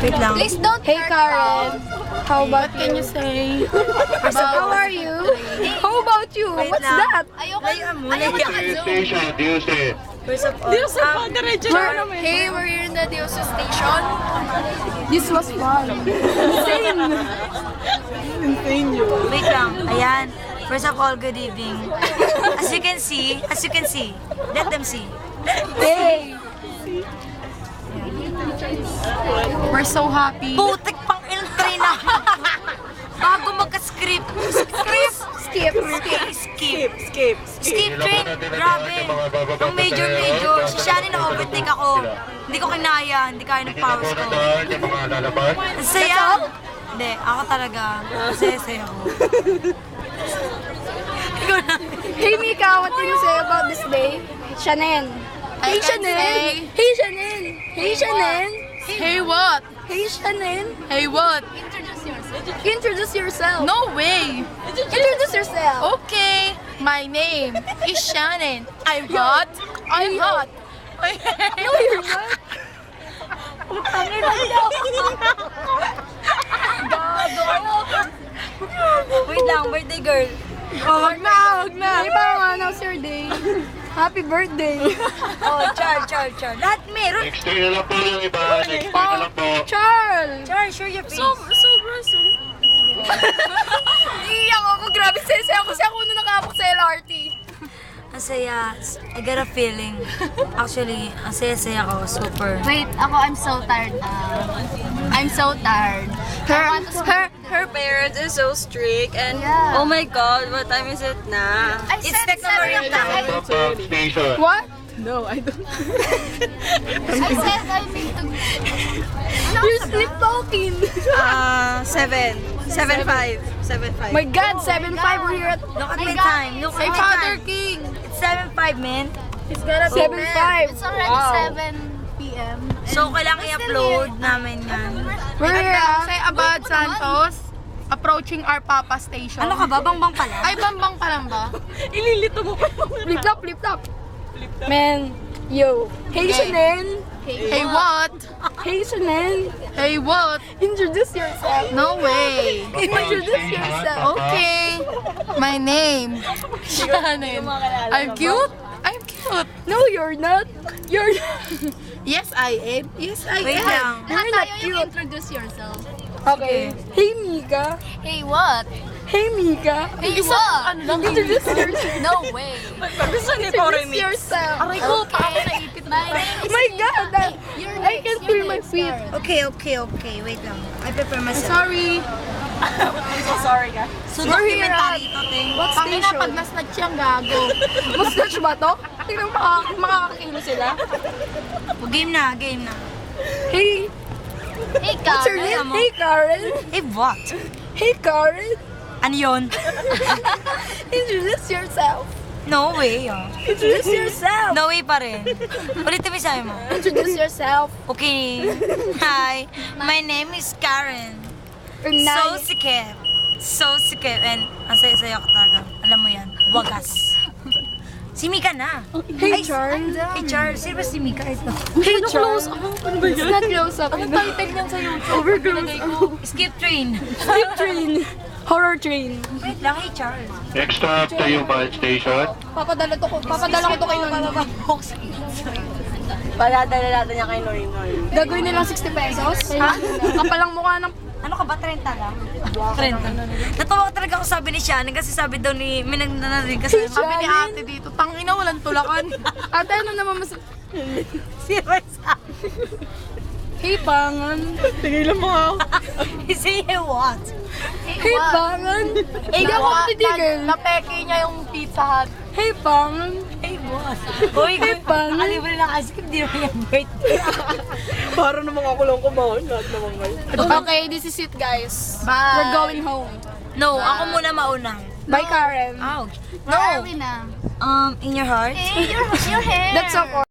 Wait lang. Please don't Hey hurt Karen, how about What can you say? How are you? How about you? Wait What's lang. that? Ayoko Layuan mo, ayoko layuan. naka-zoom. Station, Diyos First of all, Hey, we're here in the Diosa station. This was fun. wait lang. Ayan. First of all, good evening. As you can see, let them see. Hey! We're so happy. Putik pang entry na. Bago magka-script. Skip. Skip train. Grabe. Ang major. Si Shani na overtake ako. Hindi ko kinaya. Hindi kaya ng powers ko. yung mga lalabas. Ang saya. Hindi, ako talaga. Saya ako. Ikaw na. Hey Mika, what can you say about this day? Shannon. Hey I can Shannon. say- Hey Shannon. Hey Shannon. Hey, what? Hey Shannon. Hey, what? Introduce yourself. No way. Introduce yourself. Okay, my name is Shannon. I'm hot. I'm hot. No, you're not. Wait lang, birthday girl. Wag na. Hey Pangan, how's your day? Happy birthday. Oh, Char. Lahat meron. Next day na lang po yung iba. Next day na lang po. Charles. Char, show your face. Iiyak ako. Grabe, sensei ako. Kasi ako na nakapok sa LRT. Ang saya. I got a feeling. Actually, ang saya ko. Super. Wait, ako, I'm so tired. I'm so tired. Her parents is so strict and Yeah. oh my god, what time is it na? I It's said Technomariam 7 time. Pop-up station. What? I said I need to... You're sleep talking. 7:05. My God, 7-5 we're here at Look at my time. Look at Hey, my Father time. King. It's 7:05, man. 7-5. It's already 7 p.m. So, kailangan i-upload namin yan. We're here Handa at... kay Abad Santos. Approaching our Papa Station. Ano ka ba? Bangbang pala? Ay, bambang ka lang ba? Flip top. Man, yo. Hey Okay. Shannon. Hey, what? Hey Shannon. Hey, what? Introduce yourself. No way. Introduce yourself. Okay. My name, Shannon. I'm cute? I'm cute. No, you're not. You're Yes, I am. Yes, I Wait am. lang. You're not Tayo yung cute. introduce yourself. Okay. Hey Mika. Hey, what? Hey Mika. Hey, what? Introduce yourself. No way. Gusto niya po Introduce yourself. Aray ko, parang Okay. naipit My name is My God, that, Your I next, can your feel my next, feet. Karen. Okay. Wait lang. I prepare myself. Sorry. So, We're here documentary ito, ting. What Pangina, pag station? nasnatch yung gago. Mustache ba to? Tingnan mo, makakakilo sila. Game na. Hey, Hey, what's your Karen. name? Hey Karen. Eh, what? Hey Karen. Ano yun? Introduce yourself. No way, oh. Introduce yourself. No way pa rin. Ulitin mo sabi mo. Introduce yourself. Okay. Hi. My name is Karen. So sikip. And ang saya-saya ko talaga. Alam mo yan. Wagas. Si Mika na. Hey Charles. Hey, Charles. Sino ba si Mika? Ito. Hey Charles. It's not close up. Ano title niyan sa YouTube? Over close up. Skip train. Sleep train. Horror train. Wait lang, hey, Charles. Next stop, Tayuban Station. Papadala ko to kay Noy. Paladala natin niya kay Noy. Gagawin nilang 60 pesos? Ha? Kapalang mukha ng... Ano ka ba? 30 lang? 30. Natawa talaga ako sabi ni Shannon kasi sabi daw ni... May narinig kasi. Sabi ni ate dito, tangina, walang tulakan. Ate, ano naman mas... Serious. Hey, Pangan. Tigilan mo ako. Say what? Hey, Pangan. Hindi ako titigil. Napeke niya yung Pizza Hut. Hey, Pangan. Hey, what? Hoy, Hey, Pangan. nakalibre lang ice cream. Di naman yung birthday. Para namang ako lang kumain. Lahat naman kayo. Okay, this is it, guys. Bye. We're going home. No, ako muna mauna. Bye, Karen. Ouch. Where are we na? In your heart? Hey, your hair. That's so